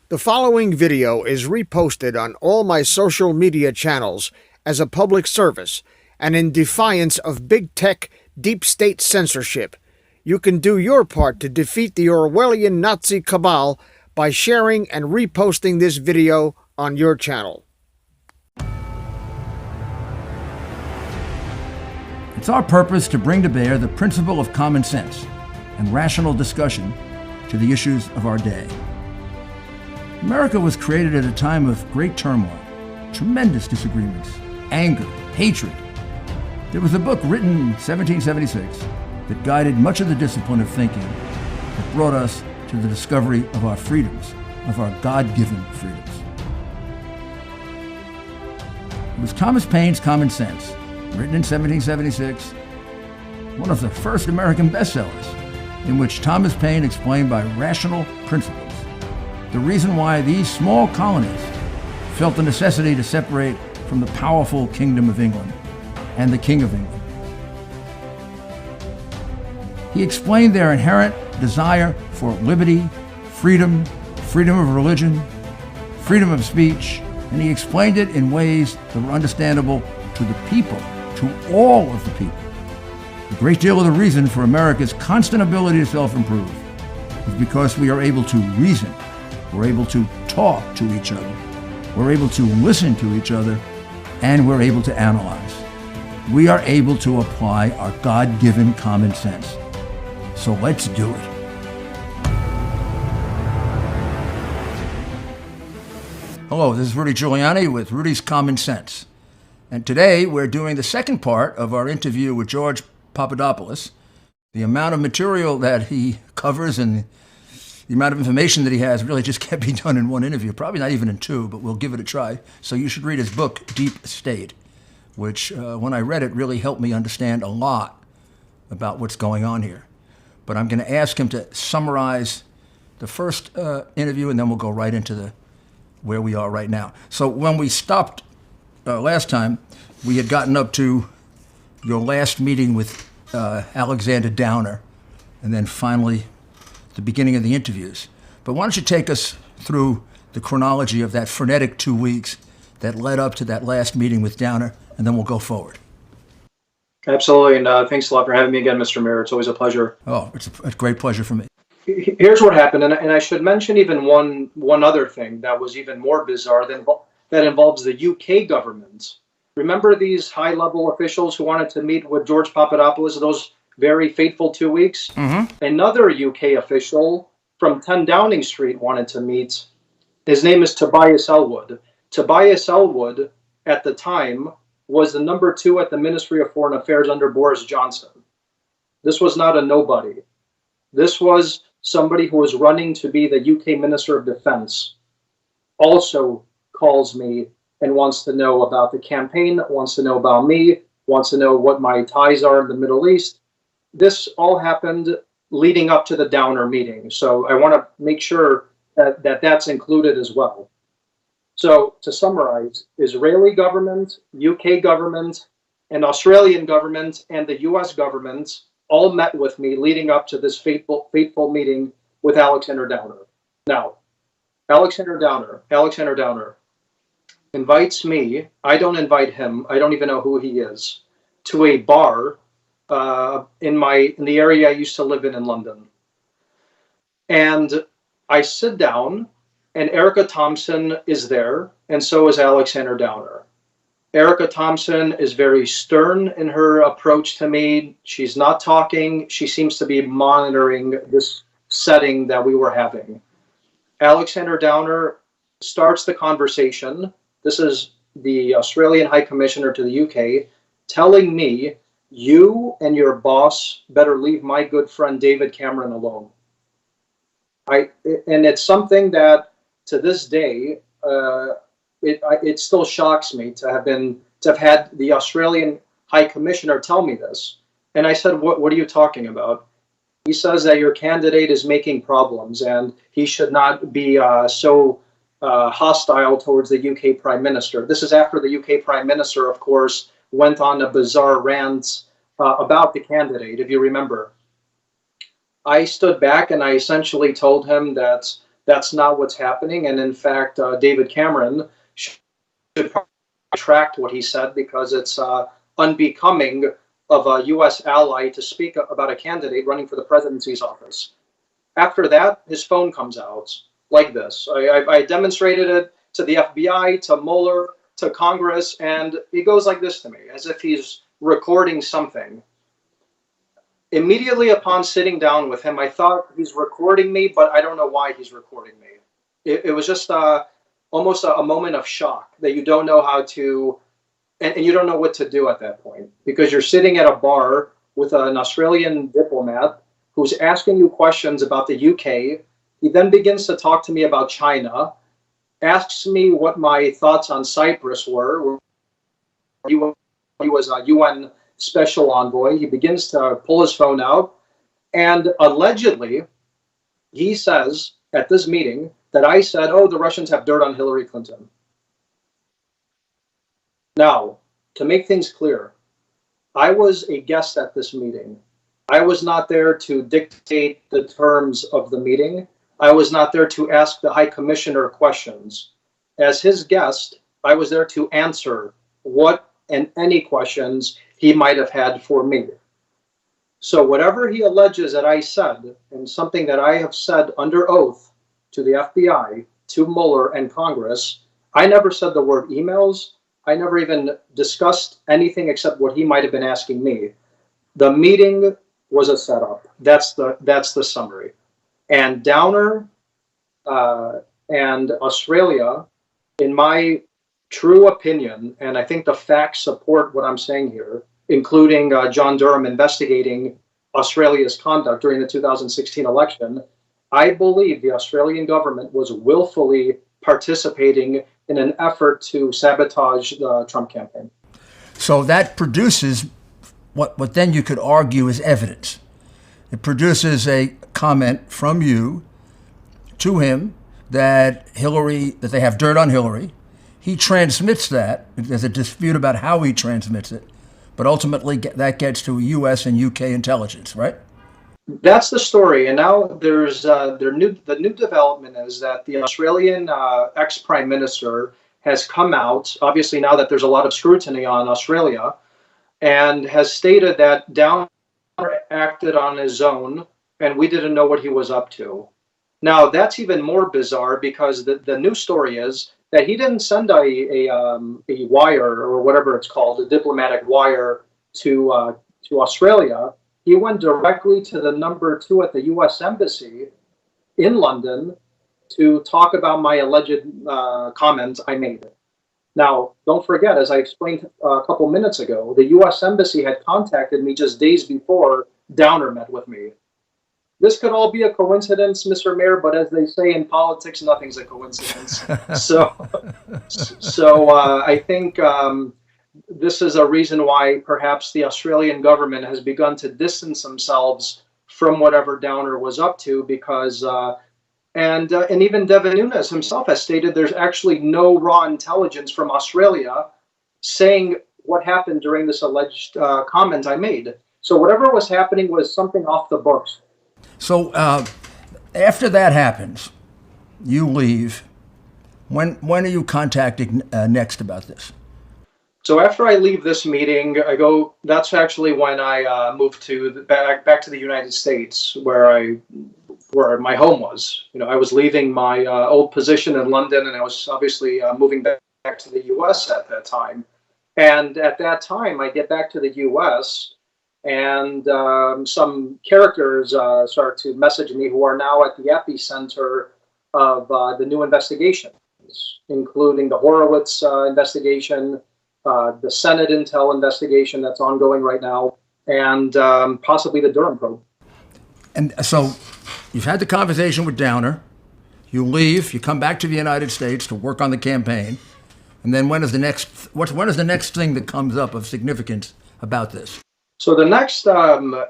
The following video is reposted on all my social media channels as a public service and in defiance of big tech, deep state censorship. You can do your part to defeat the Orwellian Nazi cabal by sharing and reposting this video on your channel. It's our purpose to bring to bear the principle of common sense and rational discussion to the issues of our day. America was created at a time of great turmoil, tremendous disagreements, anger, hatred. There was a book written in 1776 that guided much of the discipline of thinking that brought us to the discovery of our freedoms, of our God-given freedoms. It was Thomas Paine's Common Sense, written in 1776, one of the first American bestsellers, in which Thomas Paine explained by rational principles the reason why these small colonies felt the necessity to separate from the powerful Kingdom of England and the King of England. He explained their inherent desire for liberty, freedom, freedom of religion, freedom of speech, and he explained it in ways that were understandable to the people, to all of the people. A great deal of the reason for America's constant ability to self-improve is because we are able to reason, we're able to talk to each other, we're able to listen to each other, and we're able to analyze. We are able to apply our God-given common sense. So let's do it. Hello, this is Rudy Giuliani with Rudy's Common Sense. And today we're doing the second part of our interview with George Papadopoulos. The amount of material that he covers and the amount of information that he has really just can't be done in one interview, probably not even in two, but we'll give it a try. So you should read his book, Deep State, which when I read it really helped me understand a lot about what's going on here. But I'm going to ask him to summarize the first interview, and then we'll go right into where we are right now. So when we stopped last time, we had gotten up to your last meeting with Alexander Downer, and then finally the beginning of the interviews. But why don't you take us through the chronology of that frenetic 2 weeks that led up to that last meeting with Downer, and then we'll go forward. Absolutely, and thanks a lot for having me again, Mr. Mayor. It's always a pleasure. Oh, it's a great pleasure for me. Here's what happened, and I should mention even one other thing that was even more bizarre that involves the UK government. Remember these high-level officials who wanted to meet with George Papadopoulos those very fateful 2 weeks? Mm-hmm. Another UK official from 10 Downing Street wanted to meet. His name is Tobias Ellwood. Tobias Ellwood, at the time, was the number 2 at the Ministry of Foreign Affairs under Boris Johnson. This was not a nobody. This was somebody who was running to be the UK Minister of Defense. Also calls me and wants to know about the campaign, wants to know about me, wants to know what my ties are in the Middle East. This all happened leading up to the Downer meeting. So I want to make sure that that's included as well. So to summarize, Israeli government, UK government, and Australian government, and the US government all met with me leading up to this fateful meeting with Alexander Downer. Now, Alexander Downer invites me, I don't invite him, I don't even know who he is, to a bar in the area I used to live in London. And I sit down, and Erica Thompson is there, and so is Alexander Downer. Erica Thompson is very stern in her approach to me. She's not talking. She seems to be monitoring this setting that we were having. Alexander Downer starts the conversation. This is the Australian High Commissioner to the UK telling me, you and your boss better leave my good friend David Cameron alone. And it's something that to this day, it still shocks me to have had the Australian High Commissioner tell me this. And I said, what are you talking about? He says that your candidate is making problems and he should not be so hostile towards the UK Prime Minister. This is after the UK Prime Minister, of course, went on a bizarre rant about the candidate, if you remember. I stood back and I essentially told him that That's not what's happening. And in fact, David Cameron should retract what he said, because it's unbecoming of a U.S. ally to speak about a candidate running for the presidency's office. After that, his phone comes out like this. I demonstrated it to the FBI, to Mueller, to Congress, and he goes like this to me, as if he's recording something. Immediately upon sitting down with him, I thought he's recording me, but I don't know why he's recording me. It was just almost a moment of shock that you don't know how to, and you don't know what to do at that point, because you're sitting at a bar with an Australian diplomat who's asking you questions about the UK. He then begins to talk to me about China, asks me what my thoughts on Cyprus were. He was a UN special envoy. He begins to pull his phone out, and allegedly, he says at this meeting that I said, oh, the Russians have dirt on Hillary Clinton. Now, to make things clear, I was a guest at this meeting. I was not there to dictate the terms of the meeting. I was not there to ask the High Commissioner questions. As his guest, I was there to answer what and any questions he might have had for me. So whatever he alleges that I said, and something that I have said under oath to the FBI, to Mueller and Congress, I never said the word emails. I never even discussed anything except what he might have been asking me. The meeting was a setup. That's the summary. And Downer and Australia, in my true opinion, and I think the facts support what I'm saying here, including John Durham investigating Australia's conduct during the 2016 election, I believe the Australian government was willfully participating in an effort to sabotage the Trump campaign. So that produces what then you could argue is evidence. It produces a comment from you to him that they have dirt on Hillary. He transmits that. There's a dispute about how he transmits it, but ultimately that gets to U.S. and U.K. intelligence, right? That's the story. And now there's the new development is that the Australian ex-prime minister has come out, obviously now that there's a lot of scrutiny on Australia, and has stated that Downer acted on his own and we didn't know what he was up to. Now that's even more bizarre, because the new story is that he didn't send a wire, or whatever it's called, a diplomatic wire to Australia. He went directly to the number 2 at the U.S. Embassy in London to talk about my alleged comments I made. Now, don't forget, as I explained a couple minutes ago, the U.S. Embassy had contacted me just days before Downer met with me. This could all be a coincidence, Mr. Mayor, but as they say in politics, nothing's a coincidence. So I think this is a reason why perhaps the Australian government has begun to distance themselves from whatever Downer was up to, because and even Devin Nunes himself has stated there's actually no raw intelligence from Australia saying what happened during this alleged comment I made. So whatever was happening was something off the books. So after that happens, you leave. When are you contacted next about this? So after I leave this meeting, I go. That's actually when I moved to back to the United States, where my home was. You know, I was leaving my old position in London, and I was obviously moving back to the U.S. at that time. And at that time, I get back to the U.S. and some characters start to message me who are now at the epicenter of the new investigations, including the Horowitz investigation, the Senate Intel investigation that's ongoing right now, and possibly the Durham probe. And so you've had the conversation with Downer. You leave. You come back to the United States to work on the campaign. And then when is the next thing that comes up of significance about this? So the next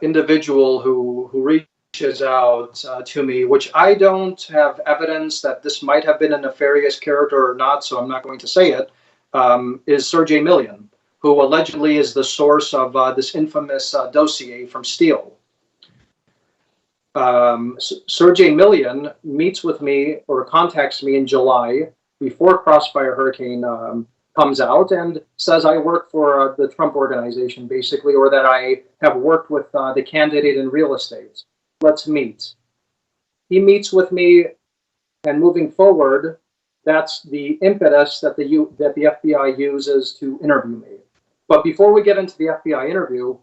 individual who reaches out to me, which I don't have evidence that this might have been a nefarious character or not, so I'm not going to say it, is Sergey Millian, who allegedly is the source of this infamous dossier from Steele. Sergey Millian meets with me or contacts me in July before Crossfire Hurricane comes out and says I work for the Trump organization, basically, or that I have worked with the candidate in real estate. Let's meet. He meets with me, and moving forward, that's the impetus that the FBI uses to interview me. But before we get into the FBI interview,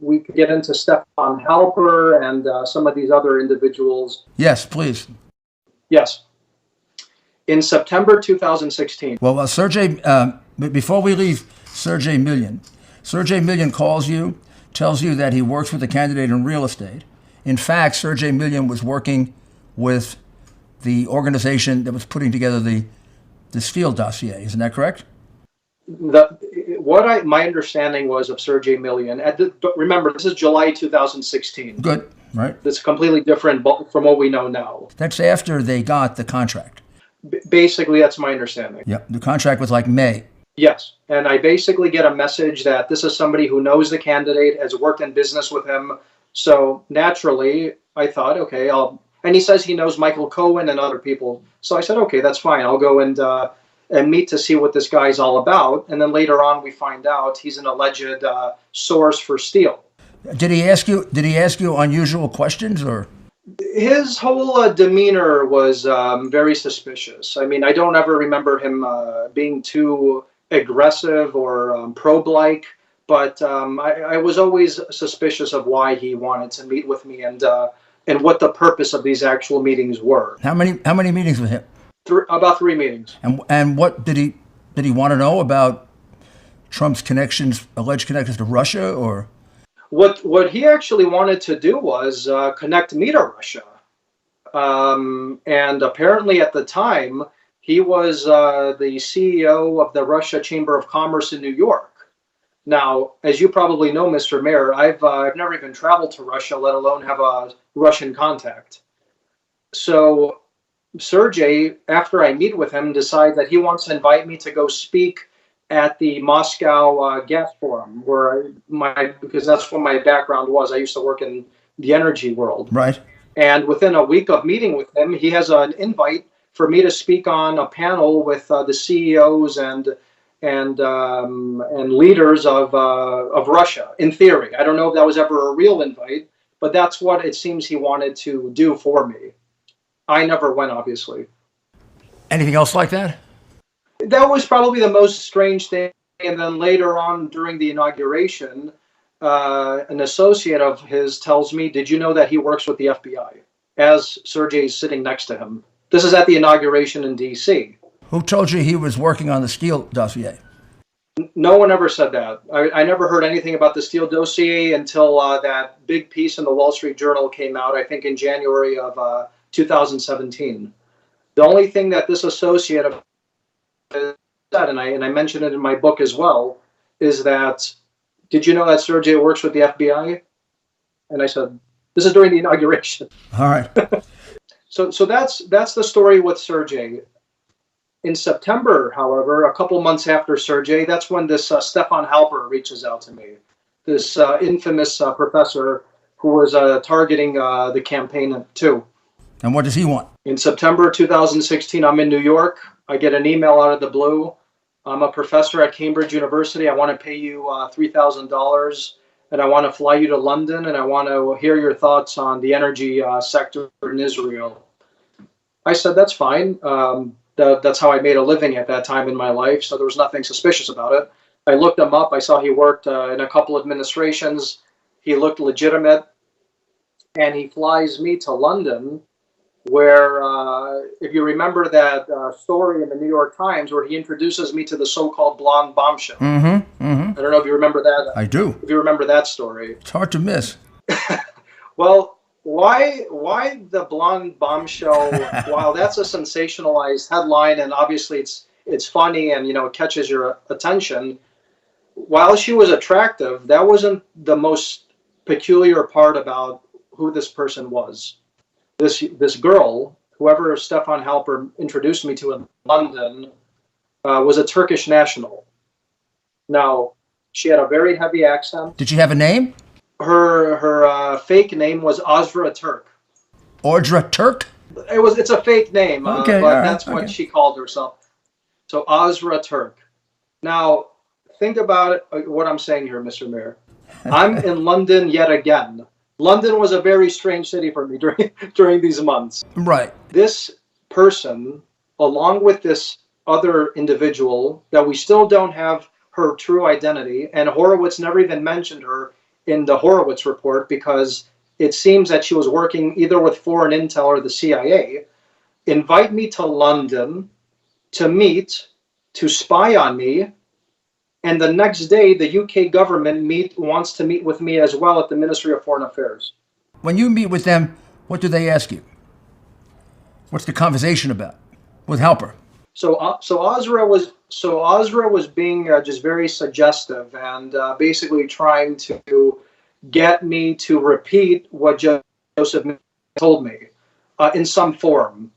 we could get into Stefan Halper and some of these other individuals. Yes, please. Yes. In September 2016. Well, Sergey, before we leave Sergey Millian calls you, tells you that he works with a candidate in real estate. In fact, Sergey Millian was working with the organization that was putting together the Steele dossier. Isn't that correct? My understanding was of Sergey Millian. Remember, this is July 2016. Good, right? It's completely different from what we know now. That's after they got the contract. Basically, that's my understanding. Yeah, the contract was like May. Yes, and I basically get a message that this is somebody who knows the candidate, has worked in business with him. So naturally, I thought, okay, and he says he knows Michael Cohen and other people. So I said, okay, that's fine. I'll go and meet to see what this guy's all about. And then later on, we find out he's an alleged source for Steele. Did he ask you unusual questions, or? His whole demeanor was very suspicious. I mean, I don't ever remember him being too aggressive or probe-like, but I was always suspicious of why he wanted to meet with me and what the purpose of these actual meetings were. How many meetings with him? About 3 meetings. And what did he want to know about Trump's alleged connections to Russia, or? What he actually wanted to do was connect me to Russia. And apparently at the time, he was the CEO of the Russia Chamber of Commerce in New York. Now, as you probably know, Mr. Mayor, I've never even traveled to Russia, let alone have a Russian contact. So Sergey, after I meet with him, decides that he wants to invite me to go speak at the Moscow Gas Forum, because that's what my background was. I used to work in the energy world. Right. And within a week of meeting with him, he has an invite for me to speak on a panel with the CEOs and leaders of Russia. In theory, I don't know if that was ever a real invite, but that's what it seems he wanted to do for me. I never went, obviously. Anything else like that? That was probably the most strange thing. And then later on during the inauguration, an associate of his tells me, did you know that he works with the FBI? As Sergey's sitting next to him. This is at the inauguration in D.C. Who told you he was working on the Steele dossier? No one ever said that. I never heard anything about the Steele dossier until that big piece in the Wall Street Journal came out, I think in January of 2017. The only thing that this associate of said, and I mentioned it in my book as well, is that, did you know that Sergey works with the FBI? And I said, this is during the inauguration. All right. So that's the story with Sergey. In September, however, a couple months after Sergey, that's when this Stefan Halper reaches out to me, this infamous professor who was targeting the campaign too. And what does he want? In September 2016, I'm in New York. I get an email out of the blue. I'm a professor at Cambridge University. I want to pay you $3,000, and I want to fly you to London, and I want to hear your thoughts on the energy sector in Israel. I said, that's fine. That's how I made a living at that time in my life, so there was nothing suspicious about it. I looked him up. I saw he worked in a couple administrations. He looked legitimate, and he flies me to London, where, if you remember that story in the New York Times where he introduces me to the so-called blonde bombshell. Mm-hmm, mm-hmm. I don't know if you remember that. I do. If you remember that story. It's hard to miss. Well, why the blonde bombshell? While that's a sensationalized headline, and obviously it's funny and it catches your attention, while she was attractive, that wasn't the most peculiar part about who this person was. This girl, whoever Stefan Halper introduced me to in London, was a Turkish national. Now, she had a very heavy accent. Did she have a name? Her fake name was Azra Turk. Ordra Turk? It's a fake name, Okay, but all right, that's what okay. she called herself. So Azra Turk. Now, think about what I'm saying here, Mr. Mayor. I'm in London yet again. London was a very strange city for me during these months. Right. This person, along with this other individual that we still don't have her true identity, and Horowitz never even mentioned her in the Horowitz report because it seems that she was working either with foreign intel or the CIA, invite me to London to meet, to spy on me, and the next day the UK government wants to meet with me as well at the Ministry of Foreign Affairs. When you meet with them, what do they ask you? What's the conversation about with Halper? So Azra was being just very suggestive and basically trying to get me to repeat what Joseph told me in some form.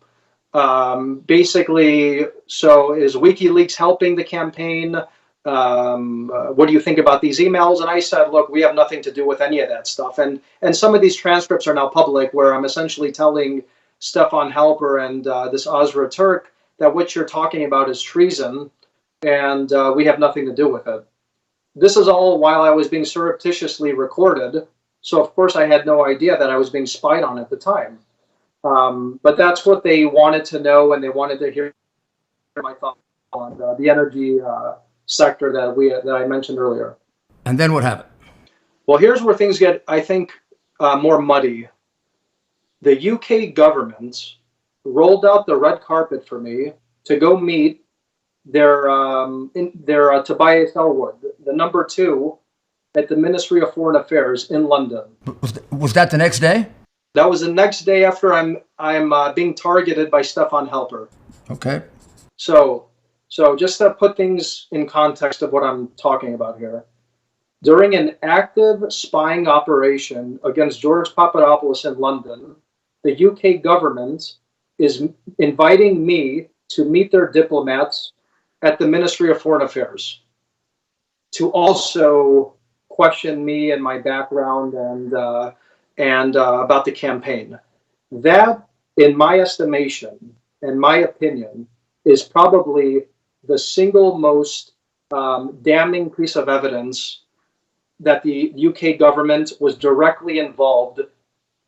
Basically, so is WikiLeaks helping the campaign? What do you think about these emails? And I said, look, we have nothing to do with any of that stuff. And some of these transcripts are now public, where I'm essentially telling Stefan Halper and this Azra Turk that what you're talking about is treason, and we have nothing to do with it. This is all while I was being surreptitiously recorded, so of course I had no idea that I was being spied on at the time. But that's what they wanted to know, and they wanted to hear my thoughts on the energy sector that I mentioned earlier. And then what happened? Well, here's where things get, I think, more muddy. The UK government rolled out the red carpet for me to go meet their Tobias Elwood, the number 2 at the Ministry of Foreign Affairs in London. Was that the next day? That was the next day after I'm being targeted by Stefan Halper. Okay. So just to put things in context of what I'm talking about here, during an active spying operation against George Papadopoulos in London, the UK government is inviting me to meet their diplomats at the Ministry of Foreign Affairs to also question me and my background and about the campaign. That, in my estimation and my opinion, is probably the single most damning piece of evidence that the UK government was directly involved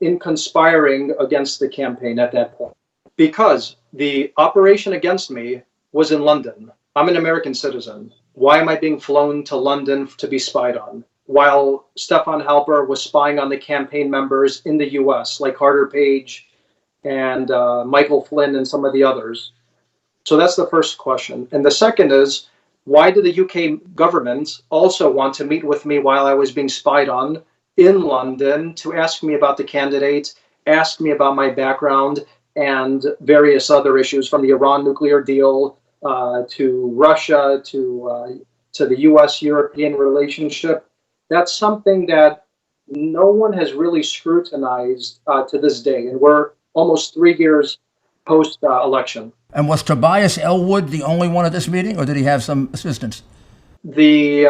in conspiring against the campaign at that point. Because the operation against me was in London. I'm an American citizen. Why am I being flown to London to be spied on? While Stefan Halper was spying on the campaign members in the US, like Carter Page and Michael Flynn and some of the others. So that's the first question. And the second is, why did the UK government also want to meet with me while I was being spied on in London to ask me about the candidate, ask me about my background, and various other issues, from the Iran nuclear deal to Russia to the US-European relationship? That's something that no one has really scrutinized to this day, and we're almost 3 years post-election. And was Tobias Elwood the only one at this meeting, or did he have some assistants? The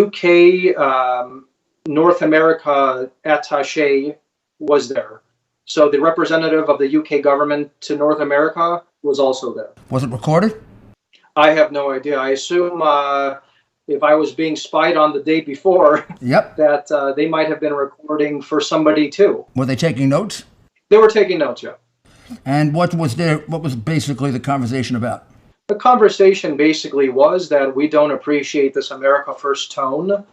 UK North America attaché was there. So the representative of the UK government to North America was also there. Was it recorded? I have no idea. I assume if I was being spied on the day before, Yep. that they might have been recording for somebody too. Were they taking notes? They were taking notes, yeah. And what was basically the conversation about? The conversation basically was that we don't appreciate this America First tone.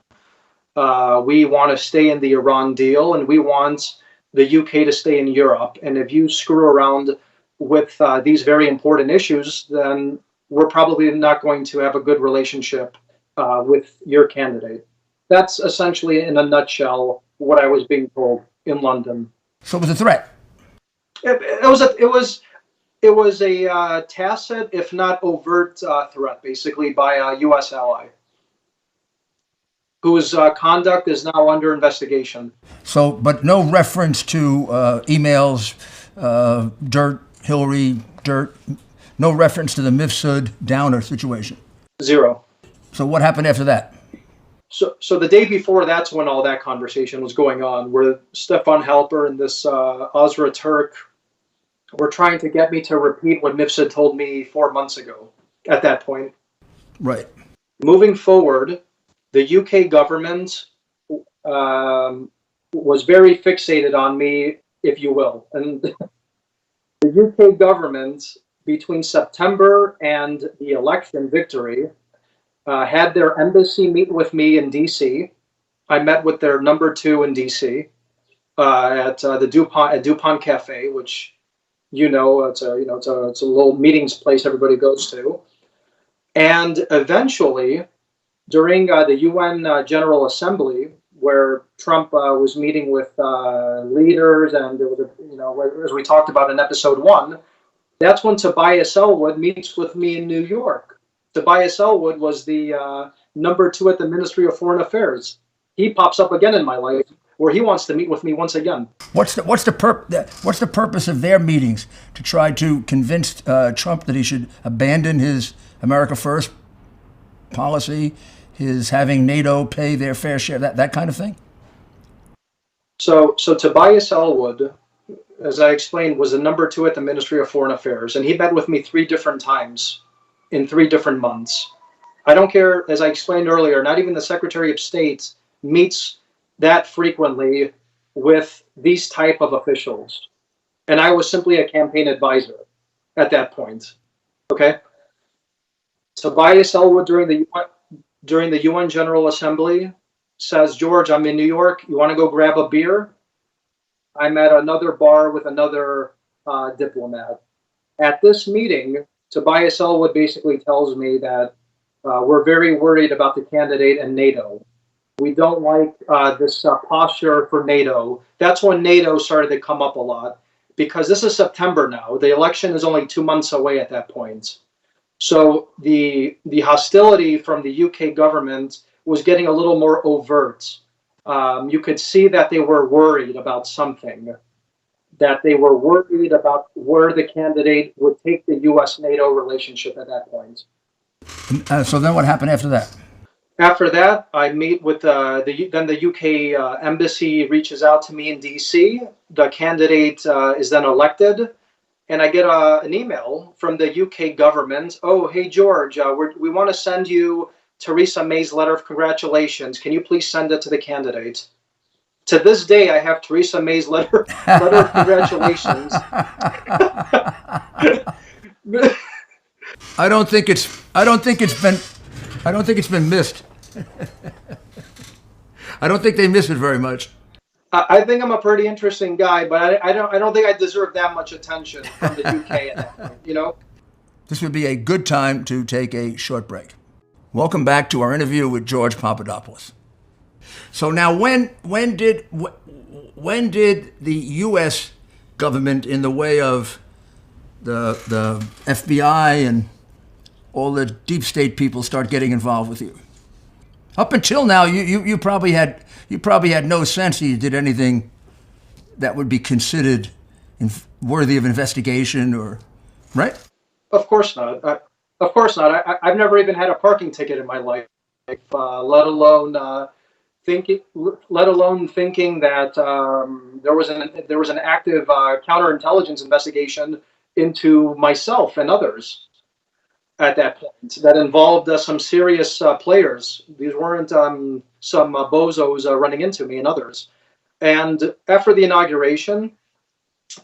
We want to stay in the Iran deal, and we want the UK to stay in Europe. And if you screw around with these very important issues, then we're probably not going to have a good relationship with your candidate. That's essentially, in a nutshell, what I was being told in London. So it was a threat. It was a tacit, if not overt, threat, basically, by a U.S. ally whose conduct is now under investigation. So, but no reference to emails, dirt, Hillary, dirt, no reference to the Mifsud Downer situation. Zero. So what happened after that? So the day before, that's when all that conversation was going on, where Stefan Halper and this Azra Turk were trying to get me to repeat what Mifsud told me 4 months ago at that point. Right. Moving forward, the UK government was very fixated on me, if you will. And the UK government, between September and the election victory, had their embassy meet with me in DC. I met with their number 2 in DC at the DuPont Cafe, which it's a little meetings place everybody goes to. And eventually, during the UN General Assembly, where Trump was meeting with leaders, and there was as we talked about in episode 1, that's when Tobias Ellwood meets with me in New York. Tobias Ellwood was the number 2 at the Ministry of Foreign Affairs. He pops up again in my life, where he wants to meet with me once again. What's the purpose of their meetings? To try to convince Trump that he should abandon his America First policy, his having NATO pay their fair share, that kind of thing? So Tobias Ellwood, as I explained, was the number 2 at the Ministry of Foreign Affairs, and he met with me 3 different times in 3 different months. I don't care, as I explained earlier, not even the Secretary of State meets that frequently with these type of officials. And I was simply a campaign advisor at that point. Okay? Tobias Ellwood during the UN General Assembly says, George, I'm in New York. You want to go grab a beer? I'm at another bar with another diplomat. At this meeting, Tobias Ellwood basically tells me that we're very worried about the candidate and NATO. We don't like this posture for NATO. That's when NATO started to come up a lot, because this is September now. The election is only 2 months away at that point. So the hostility from the UK government was getting a little more overt. You could see that they were worried about something, that they were worried about where the candidate would take the US-NATO relationship at that point. So then what happened after that? After that, I meet with then the UK embassy reaches out to me in DC. The candidate is then elected, and I get an email from the UK government. Oh, hey, George, we want to send you Theresa May's letter of congratulations. Can you please send it to the candidate? To this day, I have Theresa May's letter of congratulations. I don't think it's been missed. I don't think they miss it very much. I think I'm a pretty interesting guy, but I don't think I deserve that much attention from the UK at that point, This would be a good time to take a short break. Welcome back to our interview with George Papadopoulos. So now, when did the U.S. government, in the way of the FBI and all the deep state people, start getting involved with you? Up until now, you probably had no sense that you did anything that would be considered worthy of investigation, or right? Of course not. Of course not. I've never even had a parking ticket in my life, let alone thinking that there was an active counterintelligence investigation into myself and others at that point that involved some serious players. These weren't some bozos running into me and others. And after the inauguration,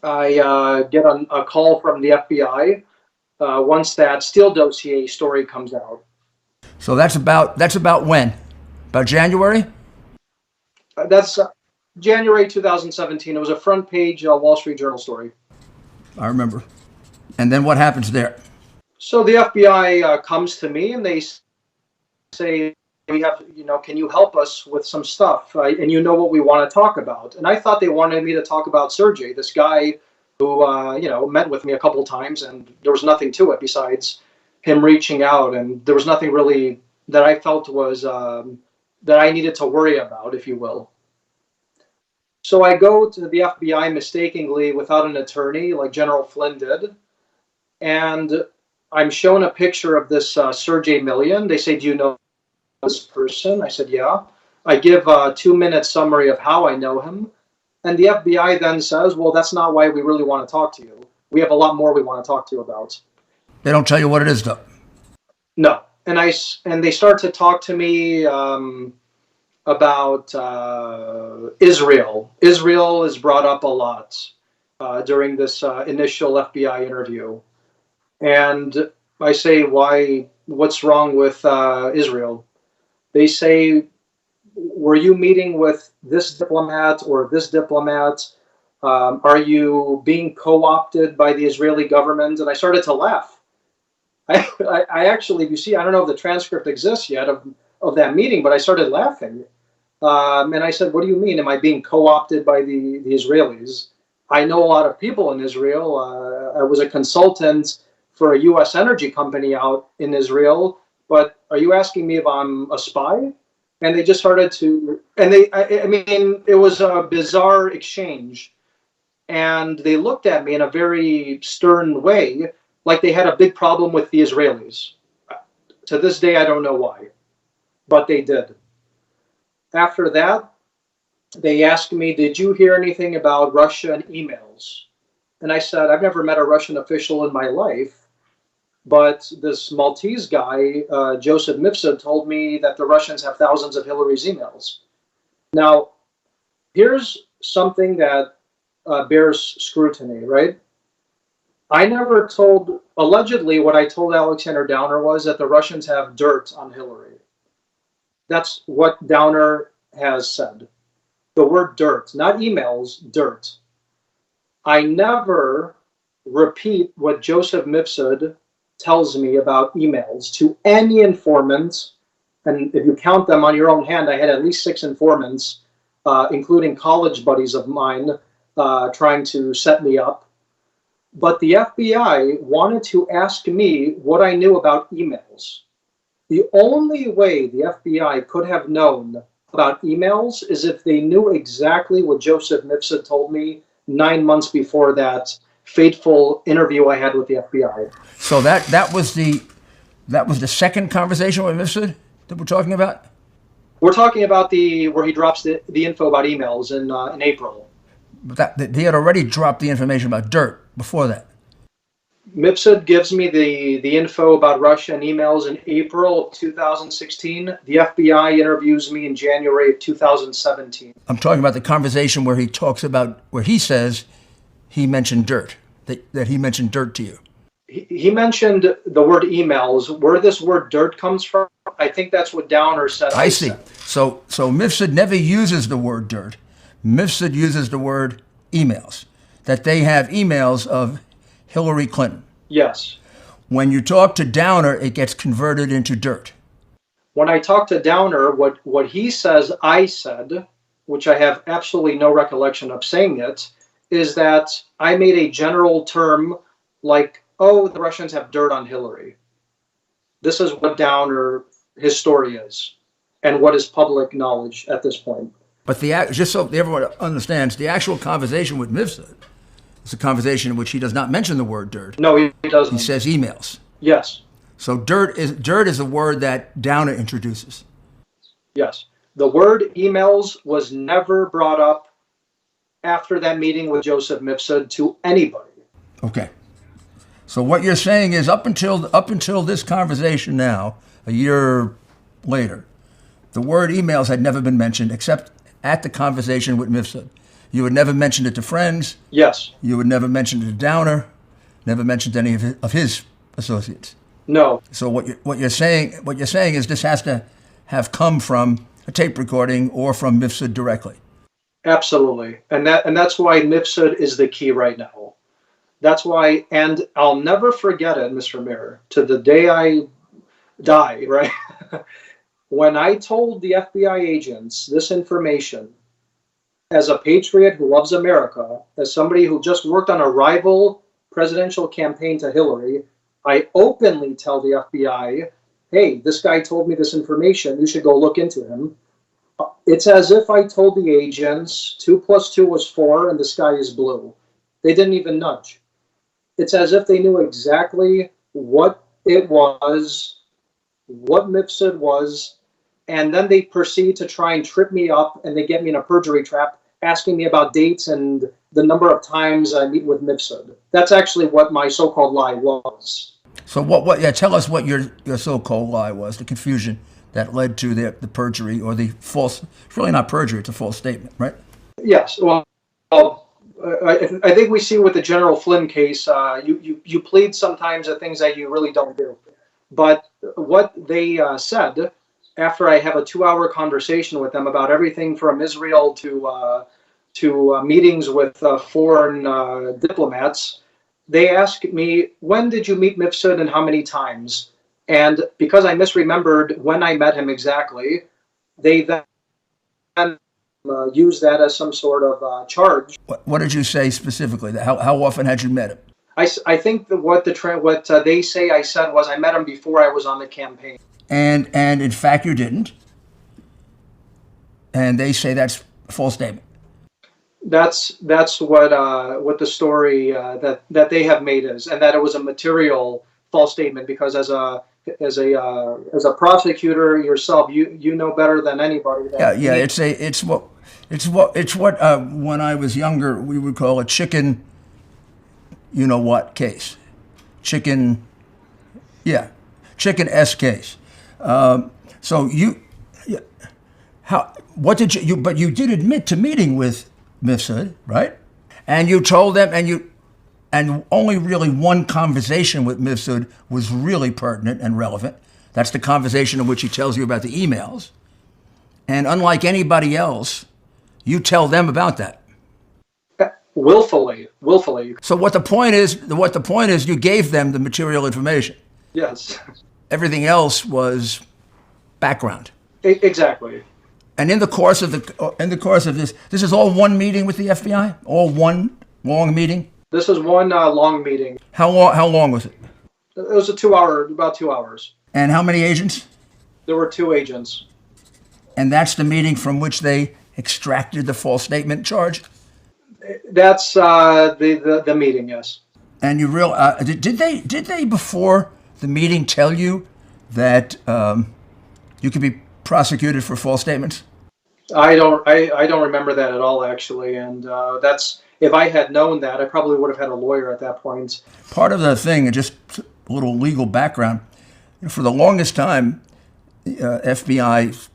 I get a call from the FBI once that Steele dossier story comes out. So that's about when? About January? That's January 2017. It was a front page Wall Street Journal story. I remember. And then what happens there? So the FBI comes to me and they say, "We have, can you help us with some stuff? And you know what we want to talk about." And I thought they wanted me to talk about Sergey, this guy who, met with me a couple times, and there was nothing to it besides him reaching out, and there was nothing really that I felt was that I needed to worry about, if you will. So I go to the FBI mistakenly without an attorney, like General Flynn did, and I'm shown a picture of this Sergey Millian. They say, "Do you know this person? I said, yeah. I give a 2-minute summary of how I know him. And the FBI then says, well, that's not why we really want to talk to you. We have a lot more we want to talk to you about. They don't tell you what it is, though. No. And they start to talk to me about Israel. Israel is brought up a lot during this initial FBI interview. And I say, why? What's wrong with Israel? They say, were you meeting with this diplomat or this diplomat? Are you being co-opted by the Israeli government? And I started to laugh. I actually, you see, I don't know if the transcript exists yet of that meeting, but I started laughing. And I said, what do you mean? Am I being co-opted by the Israelis? I know a lot of people in Israel. I was a consultant for a U.S. energy company out in Israel. But are you asking me if I'm a spy? And they just started to, and I mean, it was a bizarre exchange. And they looked at me in a very stern way, like they had a big problem with the Israelis. To this day, I don't know why, but they did. After that, they asked me, did you hear anything about Russian emails? And I said, I've never met a Russian official in my life, but this Maltese guy, Joseph Mifsud, told me that the Russians have thousands of Hillary's emails. Now, here's something that bears scrutiny, right? I never told, allegedly, what I told Alexander Downer was that the Russians have dirt on Hillary. That's what Downer has said. The word dirt, not emails, dirt. I never repeat what Joseph Mifsud tells me about emails to any informant. And if you count them on your own hand, I had at least 6 informants, including college buddies of mine, trying to set me up. But the FBI wanted to ask me what I knew about emails. The only way the FBI could have known about emails is if they knew exactly what Joseph Mifsud told me 9 months before that fateful interview I had with the FBI. So that was the second conversation with Mifsud that we're talking about? We're talking about where he drops the info about emails in April. But he had already dropped the information about dirt before that. Mifsud gives me the info about Russia and emails in April of 2016. The FBI interviews me in January of 2017. I'm talking about the conversation where he talks about, where he says he mentioned dirt, that he mentioned dirt to you. He mentioned the word emails. Where this word dirt comes from, I think that's what Downer said. I see. So Mifsud never uses the word dirt. Mifsud uses the word emails, that they have emails of Hillary Clinton. Yes. When you talk to Downer, it gets converted into dirt. When I talk to Downer, what he says I said, which I have absolutely no recollection of saying it, is that I made a general term like, oh, the Russians have dirt on Hillary. This is what Downer, his story is, and what is public knowledge at this point. But just so everyone understands, the actual conversation with Mifsud is a conversation in which he does not mention the word dirt. No, he doesn't. He says emails. Yes. So dirt is a word that Downer introduces. Yes. The word emails was never brought up after that meeting with Joseph Mifsud to anybody. Okay. So what you're saying is up until this conversation now, a year later, the word emails had never been mentioned except at the conversation with Mifsud. You had never mentioned it to friends. Yes. You had never mentioned it to Downer. Never mentioned any of his associates. No. So what you're saying is this has to have come from a tape recording or from Mifsud directly. Absolutely. And that's why Mifsud is the key right now. That's why, and I'll never forget it, Mr. Mayor, to the day I die, right? When I told the FBI agents this information, as a patriot who loves America, as somebody who just worked on a rival presidential campaign to Hillary, I openly tell the FBI, hey, this guy told me this information, you should go look into him. It's as if I told the agents 2 + 2 was 4 and the sky is blue. They didn't even nudge. It's as if they knew exactly what it was, what Mifsud was, And then they proceed to try and trip me up, and they get me in a perjury trap, asking me about dates and the number of times I meet with Mifsud. That's actually what my so-called lie was. So what? Yeah, tell us what your so-called lie was. The confusion that led to the perjury or the false. It's really not perjury; it's a false statement, right? Yes. Well, I think we see with the General Flynn case, you plead sometimes at things that you really don't do. But what they said after I have a 2-hour conversation with them about everything from Israel to meetings with foreign diplomats, they asked me, when did you meet Mifsud and how many times? And because I misremembered when I met him exactly, they then used that as some sort of charge. What did you say specifically? How often had you met him? I think that what they say I said was I met him before I was on the campaign. And in fact you didn't. And they say that's a false statement. That's what the story that they have made is, and that it was a material false statement, because as a prosecutor yourself, you know better than anybody. It's what when I was younger we would call a chicken, you know what case, chicken S case. So what did you? But you did admit to meeting with Mifsud, right? And you told them, and only really one conversation with Mifsud was really pertinent and relevant. That's the conversation in which he tells you about the emails. And unlike anybody else, you tell them about that. Willfully. So what the point is, you gave them the material information. Yes. Everything else was background. Exactly. And in the course of this is all one meeting with the FBI? All one long meeting? This is one long meeting. How long was it? It was about 2 hours. And how many agents? There were 2 agents. And that's the meeting from which they extracted the false statement charge? That's the meeting, yes. And you did they before the meeting tell you that you could be prosecuted for false statements? I don't remember that at all, actually, and that's, if I had known that, I probably would have had a lawyer at that point. Part of the thing, and just a little legal background, for the longest time, FBI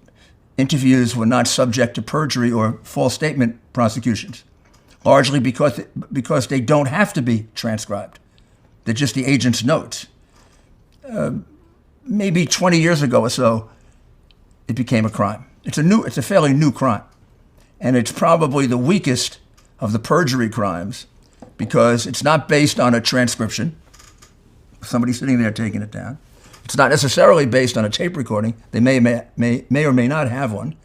interviews were not subject to perjury or false statement prosecutions, largely because they don't have to be transcribed. They're just the agent's notes. Maybe 20 years ago or so, it became a crime. It's a fairly new crime, and it's probably the weakest of the perjury crimes because it's not based on a transcription, somebody sitting there taking it down. It's not necessarily based on a tape recording. They may or may not have one.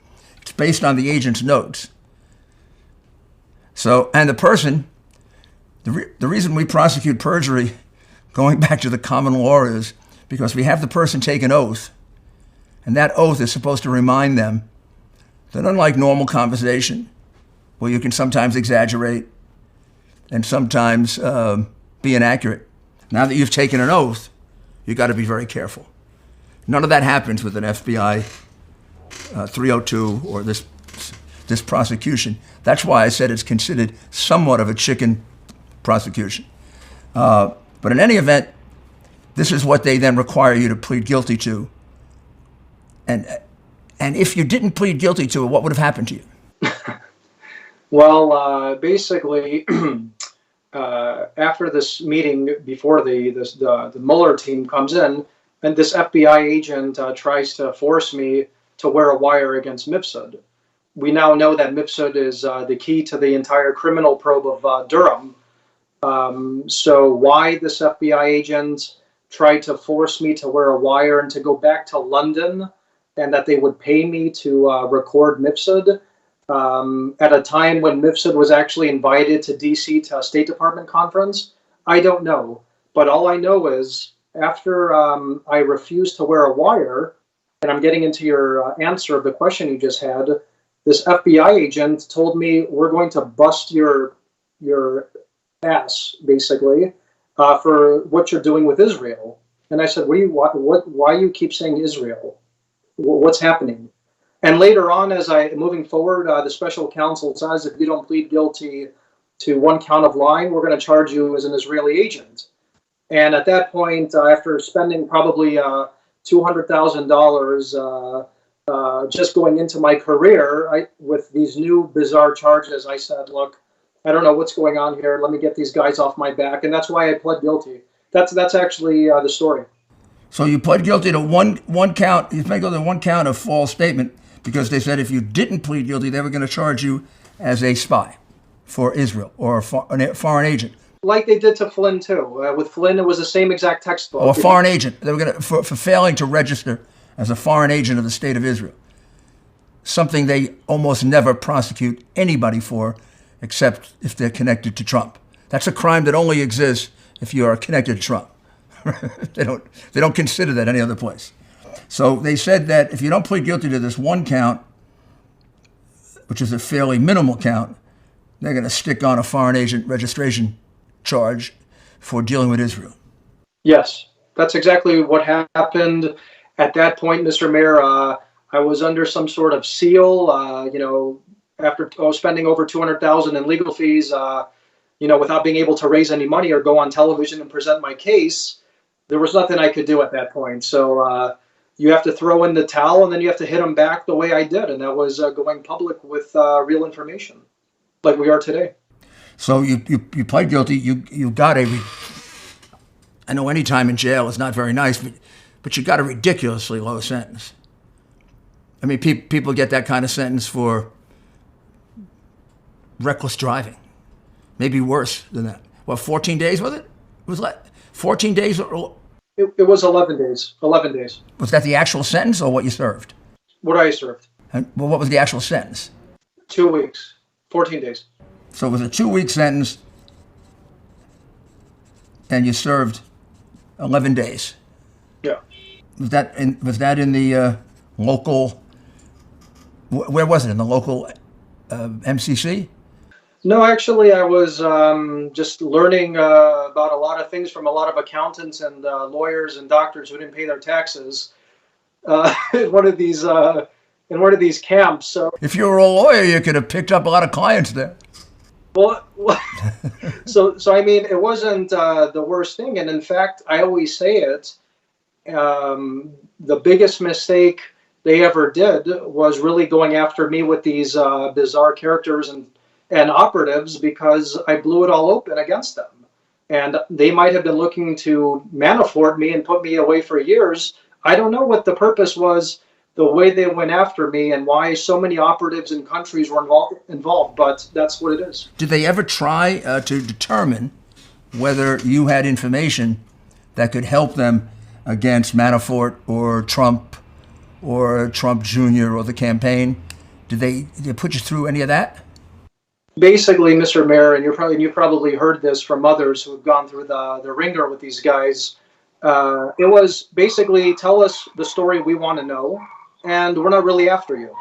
It's based on the agent's notes. So, and the person, the reason we prosecute perjury, going back to the common law, is because we have the person take an oath, and that oath is supposed to remind them that unlike normal conversation, where you can sometimes exaggerate and sometimes be inaccurate, now that you've taken an oath, you got to be very careful. None of that happens with an FBI 302 or this prosecution. That's why I said it's considered somewhat of a chicken prosecution. But in any event, this is what they then require you to plead guilty to. And if you didn't plead guilty to it, what would have happened to you? Well, basically, after this meeting, before the Mueller team comes in, and this FBI agent tries to force me to wear a wire against Mifsud. We now know that Mifsud is the key to the entire criminal probe of Durham. So why this FBI agent tried to force me to wear a wire and to go back to London, and that they would pay me to record Mifsud at a time when Mifsud was actually invited to DC to a State Department conference, I don't know. But all I know is after I refused to wear a wire, and I'm getting into your answer of the question you just had, this FBI agent told me, we're going to bust your ass, basically, for what you're doing with Israel. And I said, why you keep saying Israel? What's happening? And later on, moving forward, the special counsel says if you don't plead guilty to one count of lying, we're going to charge you as an Israeli agent. And at that point, after spending probably $200,000 just going into my career with these new bizarre charges, I said, look, I don't know what's going on here. Let me get these guys off my back. And that's why I pled guilty. That's actually the story. So you pled guilty to one count. You pled guilty to one count of false statement because they said if you didn't plead guilty, they were going to charge you as a spy for Israel or a foreign agent. Like they did to Flynn too. With Flynn, it was the same exact textbook. Or a foreign agent. They were going to for failing to register as a foreign agent of the state of Israel. Something they almost never prosecute anybody for, except if they're connected to Trump. That's a crime that only exists if you are connected to Trump. They don't consider that any other place. So they said that if you don't plead guilty to this one count, which is a fairly minimal count, they're going to stick on a foreign agent registration charge for dealing with Israel. Yes, that's exactly what happened. At that point, Mr. Mayor, I was under some sort of seal, after spending over $200,000 in legal fees, without being able to raise any money or go on television and present my case. There was nothing I could do at that point. So you have to throw in the towel, and then you have to hit them back the way I did, and that was going public with real information, like we are today. So you pled guilty. You got I know any time in jail is not very nice, but you got a ridiculously low sentence. I mean, people get that kind of sentence for reckless driving. Maybe worse than that. What, 14 days was it? It was like 14 days? It was 11 days. 11 days. Was that the actual sentence or what you served? What I served. And, well, what was the actual sentence? 2 weeks. 14 days. So it was a 2-week sentence, and you served 11 days. Yeah. Was that in the local? Where was it? In the local MCC? No, actually, I was just learning about a lot of things from a lot of accountants and lawyers and doctors who didn't pay their taxes in one of these camps. So if you were a lawyer, you could have picked up a lot of clients there. Well, so I mean, it wasn't the worst thing, and in fact, I always say it. The biggest mistake they ever did was really going after me with these bizarre characters and operatives, because I blew it all open against them. And they might have been looking to Manafort me and put me away for years. I don't know what the purpose was, the way they went after me, and why so many operatives and countries were involved, but that's what it is. Did they ever try to determine whether you had information that could help them against Manafort or Trump Jr. or the campaign? Did they put you through any of that? Basically, Mr. Mayor, and you probably heard this from others who have gone through the ringer with these guys. It was basically, tell us the story we want to know, and we're not really after you.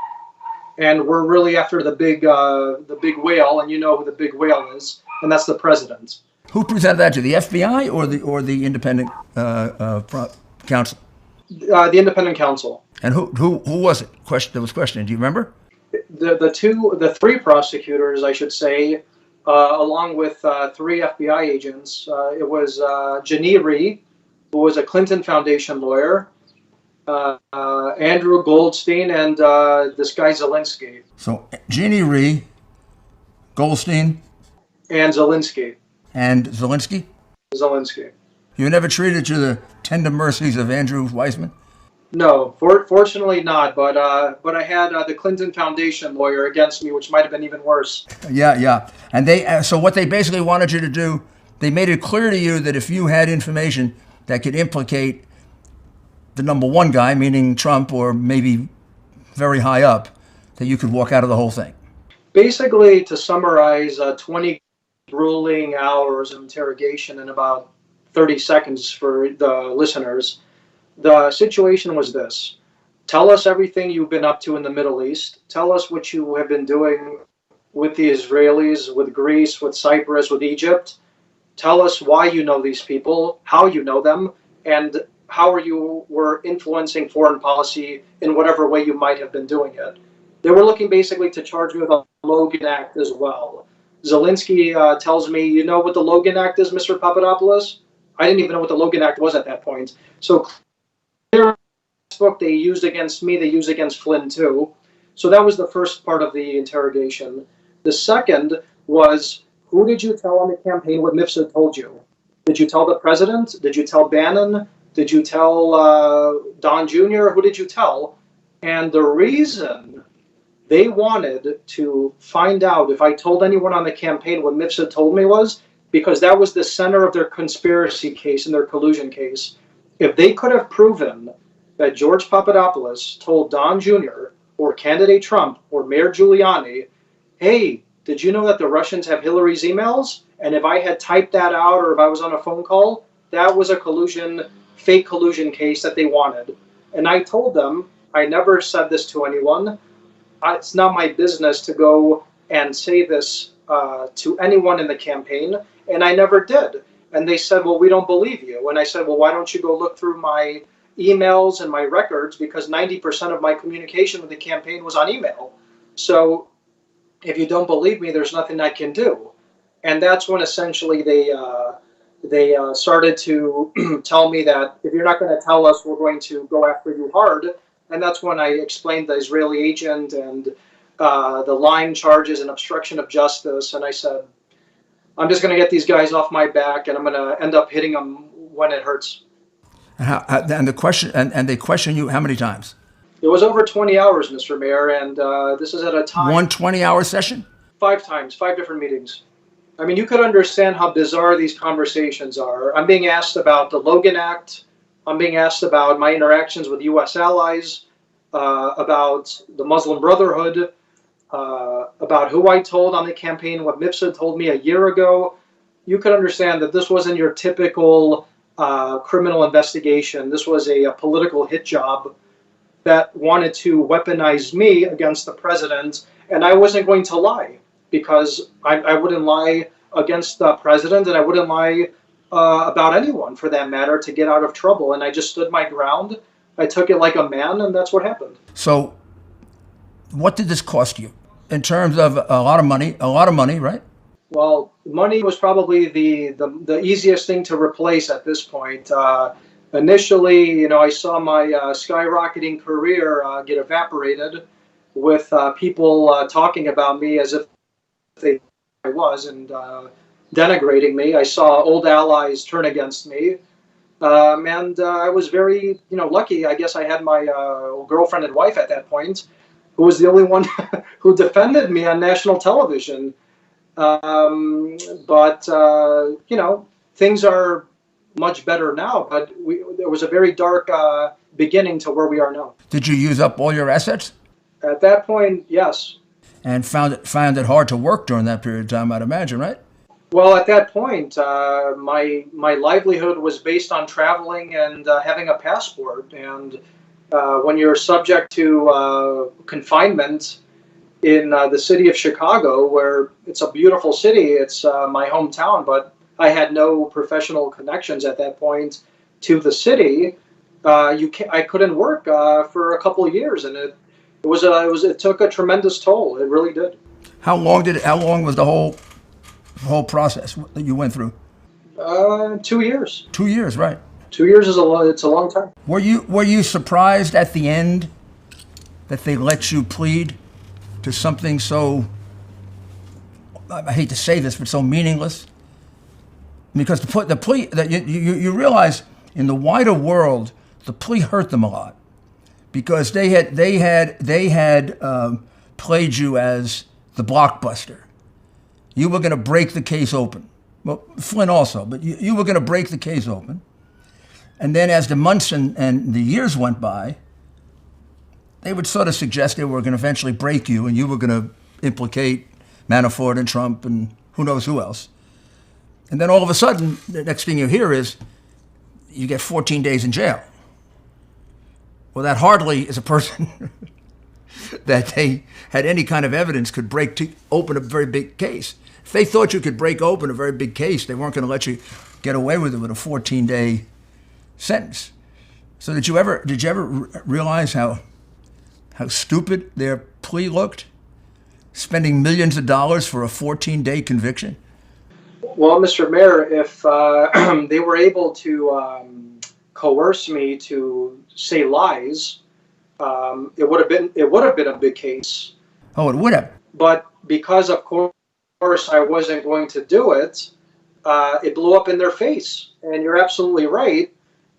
And we're really after the big whale, and you know who the big whale is, and that's the president. Who presented that to the FBI or the independent counsel? The independent counsel. And who was it? That was questioning. Do you remember? The three prosecutors, I should say, along with 3 FBI agents. It was Giuliani, who was a Clinton Foundation lawyer, Andrew Goldstein, and this guy Zelensky. So Giuliani, Goldstein, and Zelensky. And Zelensky? Zelensky. You were never treated to the tender mercies of Andrew Weissman? No, fortunately not. But I had the Clinton Foundation lawyer against me, which might have been even worse. Yeah. And they so what they basically wanted you to do, they made it clear to you that if you had information that could implicate the number one guy, meaning Trump, or maybe very high up, that you could walk out of the whole thing. Basically, to summarize, 20 grueling hours of interrogation in about 30 seconds for the listeners. The situation was this. Tell us everything you've been up to in the Middle East. Tell us what you have been doing with the Israelis, with Greece, with Cyprus, with Egypt. Tell us why you know these people, how you know them, and how you were influencing foreign policy in whatever way you might have been doing it. They were looking basically to charge me with a Logan Act as well. Zelensky tells me, you know what the Logan Act is, Mr. Papadopoulos? I didn't even know what the Logan Act was at that point. So clearly, book they used against me, they used against Flynn too. So that was the first part of the interrogation. The second was, who did you tell on the campaign what Mifsud told you? Did you tell the president? Did you tell Bannon? Did you tell Don Jr.? Who did you tell? And the reason they wanted to find out if I told anyone on the campaign what Mifsud told me was because that was the center of their conspiracy case and their collusion case. If they could have proven that George Papadopoulos told Don Jr. or candidate Trump or Mayor Giuliani, hey, did you know that the Russians have Hillary's emails? And if I had typed that out or if I was on a phone call, that was a collusion, fake collusion case that they wanted. And I told them, I never said this to anyone. It's not my business to go and say this to anyone in the campaign. And I never did. And they said, well, we don't believe you. And I said, well, why don't you go look through my emails and my records? Because 90% of my communication with the campaign was on email. So if you don't believe me, there's nothing I can do. And that's when essentially they started to tell me that if you're not going to tell us, we're going to go after you hard. And that's when I explained the Israeli agent and the lying charges and obstruction of justice. And I said, I'm just going to get these guys off my back, and I'm going to end up hitting them when it hurts. And the question, and they question you how many times? It was over 20 hours, Mr. Mayor, and this is at a time. One 20-hour session? 5 times, 5 different meetings. I mean, you could understand how bizarre these conversations are. I'm being asked about the Logan Act. I'm being asked about my interactions with U.S. allies, about the Muslim Brotherhood, about who I told on the campaign, what Mifsud told me a year ago. You could understand that this wasn't your typical criminal investigation. This was a political hit job that wanted to weaponize me against the president, and I wasn't going to lie, because I wouldn't lie against the president, and I wouldn't lie about anyone, for that matter, to get out of trouble. And I just stood my ground. I took it like a man, and that's what happened. So what did this cost you in terms of a lot of money, right? Well, money was probably the easiest thing to replace at this point. Initially, I saw my skyrocketing career get evaporated with people talking about me as if I was, and denigrating me. I saw old allies turn against me. And I was very, lucky. I guess I had my girlfriend and wife at that point, who was the only one who defended me on national television. But things are much better now. But there was a very dark beginning to where we are now. Did you use up all your assets? At that point, yes. And found it hard to work during that period of time, I'd imagine, right? Well, at that point, my livelihood was based on traveling and having a passport. And when you're subject to confinement in the city of Chicago, where it's a beautiful city, it's my hometown, but I had no professional connections at that point to the city. I couldn't work for a couple of years, and it took a tremendous toll. It really did. How long was the whole process that you went through? 2 years. 2 years, right? 2 years it's a long time. Were you surprised at the end that they let you plead to something so, I hate to say this, but so meaningless? Because the plea that you realize in the wider world, the plea hurt them a lot, because they had played you as the blockbuster. You were going to break the case open. Well, Flynn also, but you were going to break the case open. And then as the months and the years went by, they would sort of suggest they were going to eventually break you, and you were going to implicate Manafort and Trump and who knows who else. And then all of a sudden, the next thing you hear is you get 14 days in jail. Well, that hardly is a person that they had any kind of evidence could break to open a very big case. If they thought you could break open a very big case, they weren't going to let you get away with it with a 14-day sentence. So did you ever realize how stupid their plea looked? Spending millions of dollars for a 14-day conviction? Well, Mr. Mayor, if they were able to coerce me to say lies, it would have been a big case. Oh, it would have. But because, of course, I wasn't going to do it, it blew up in their face. And you're absolutely right.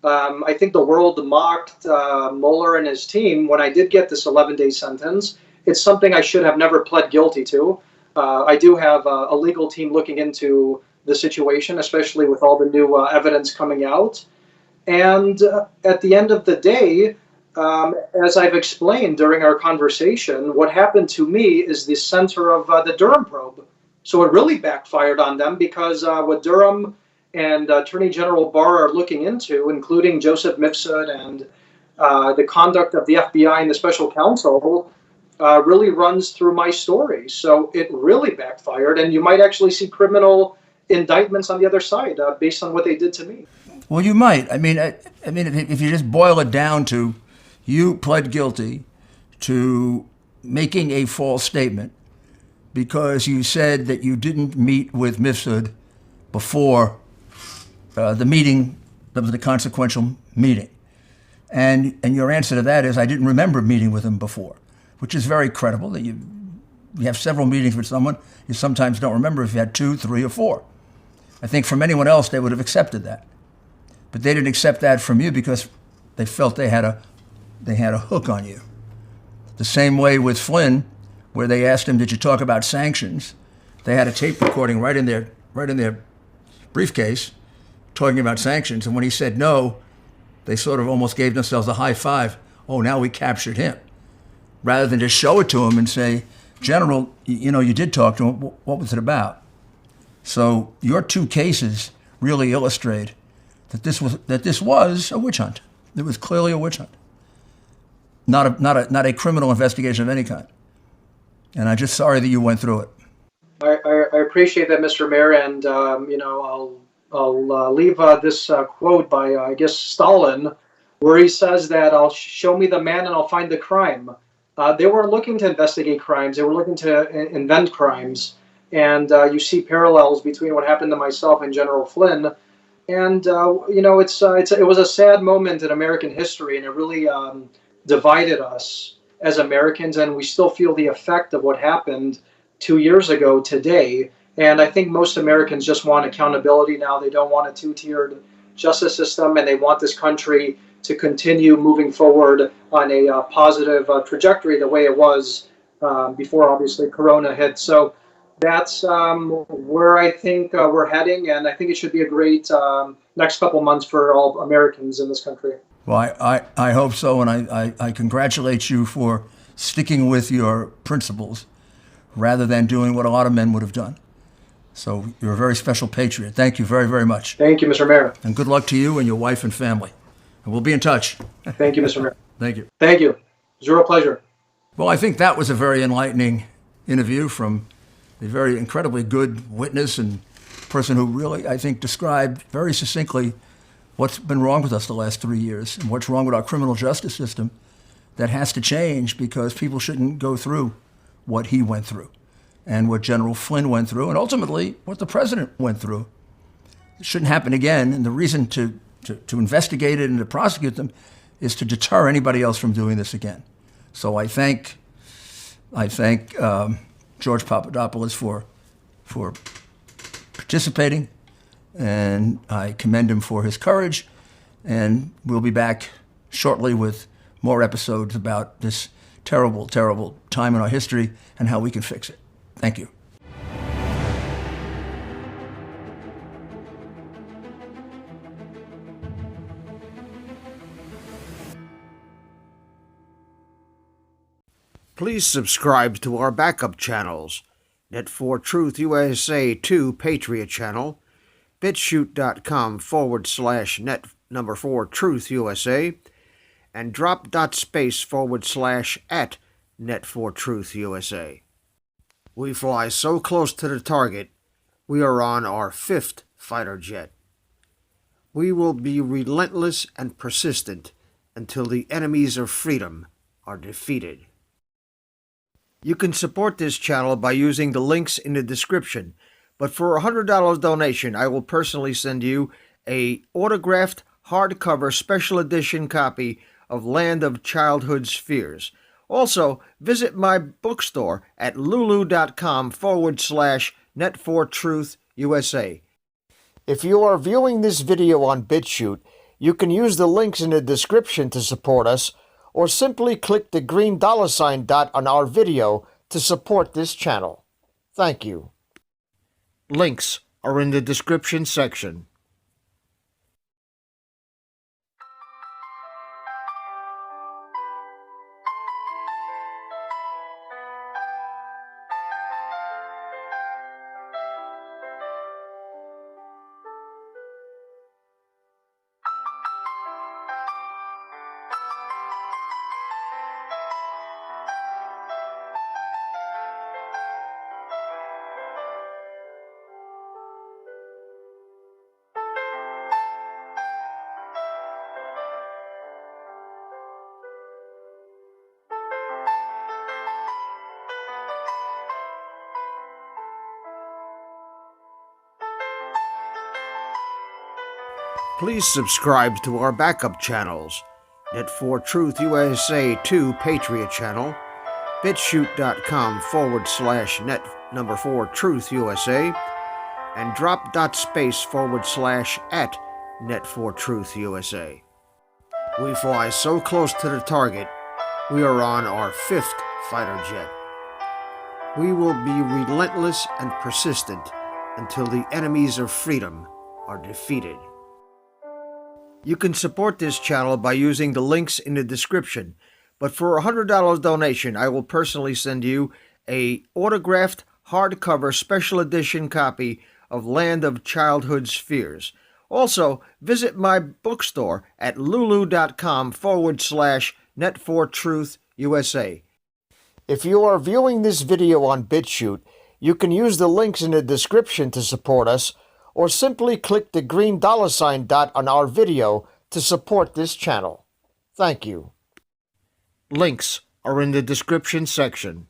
I think the world mocked Mueller and his team when I did get this 11-day sentence. It's something I should have never pled guilty to. I do have a legal team looking into the situation, especially with all the new evidence coming out. And at the end of the day, as I've explained during our conversation, what happened to me is the center of the Durham probe. So it really backfired on them because what Durham and Attorney General Barr are looking into, including Joseph Mifsud and the conduct of the FBI and the special counsel, really runs through my story. So it really backfired, and you might actually see criminal indictments on the other side based on what they did to me. Well, you might. I mean, if you just boil it down to, you pled guilty to making a false statement because you said that you didn't meet with Mifsud before the meeting, the consequential meeting. And your answer to that is, I didn't remember meeting with him before, which is very credible. That you have several meetings with someone, you sometimes don't remember if you had 2, 3, or 4. I think from anyone else, they would have accepted that. But they didn't accept that from you because they felt they had a hook on you. The same way with Flynn, where they asked him, did you talk about sanctions? They had a tape recording right in their briefcase talking about sanctions. And when he said no, they sort of almost gave themselves a high five. Oh, now we captured him. Rather than just show it to him and say, General, you did talk to him. What was it about? So your 2 cases really illustrate that this was a witch hunt. It was clearly a witch hunt, not a criminal investigation of any kind. And I'm just sorry that you went through it. I appreciate that, Mr. Mayor, and I'll leave this quote by I guess Stalin, where he says that I'll show me the man and I'll find the crime. They weren't looking to investigate crimes; they were looking to invent crimes. And you see parallels between what happened to myself and General Flynn. And it was a sad moment in American history, and it really divided us as Americans. And we still feel the effect of what happened 2 years ago today. And I think most Americans just want accountability now. They don't want a 2-tiered justice system, and they want this country to continue moving forward on a positive trajectory the way it was before, obviously, Corona hit. So that's where I think we're heading, and I think it should be a great next couple months for all Americans in this country. Well, I hope so, and I congratulate you for sticking with your principles rather than doing what a lot of men would have done. So you're a very special patriot. Thank you very, very much. Thank you, Mr. Mayor. And good luck to you and your wife and family. And we'll be in touch. Thank you, Mr. Mayor. Thank you. Thank you. It was a real pleasure. Well, I think that was a very enlightening interview from a very incredibly good witness and person who really, I think, described very succinctly what's been wrong with us the last 3 years and what's wrong with our criminal justice system that has to change because people shouldn't go through what he went through and what General Flynn went through and ultimately what the president went through. It shouldn't happen again, and the reason to investigate it and to prosecute them is to deter anybody else from doing this again. So I thank George Papadopoulos for participating, and I commend him for his courage, and we'll be back shortly with more episodes about this terrible, terrible time in our history and how we can fix it. Thank you. Please subscribe to our backup channels, Net4Truth USA 2 Patriot channel, BitChute.com/net4Truth USA, and drop.space/ Net4Truth USA. We fly so close to the target, we are on our 5th fighter jet. We will be relentless and persistent until the enemies of freedom are defeated. You can support this channel by using the links in the description, but for a $100 donation, I will personally send you a autographed hardcover special edition copy of Land of Childhood's Fears. Also, visit my bookstore at lulu.com/net4truth USA. If you are viewing this video on BitChute, you can use the links in the description to support us, or simply click the green $ dot on our video to support this channel. Thank you. Links are in the description section. Please subscribe to our backup channels, Net4Truth USA 2 Patriot channel, BitChute.com/net4Truth USA, and drop.space/@Net4Truth USA. We fly so close to the target, we are on our 5th fighter jet. We will be relentless and persistent until the enemies of freedom are defeated. You can support this channel by using the links in the description, but for a $100 donation, I will personally send you a autographed hardcover special edition copy of Land of Childhood's Fears. Also, visit my bookstore at lulu.com/net4truth USA. If you are viewing this video on BitChute, you can use the links in the description to support us, or simply click the green $ dot on our video to support this channel. Thank you. Links are in the description section.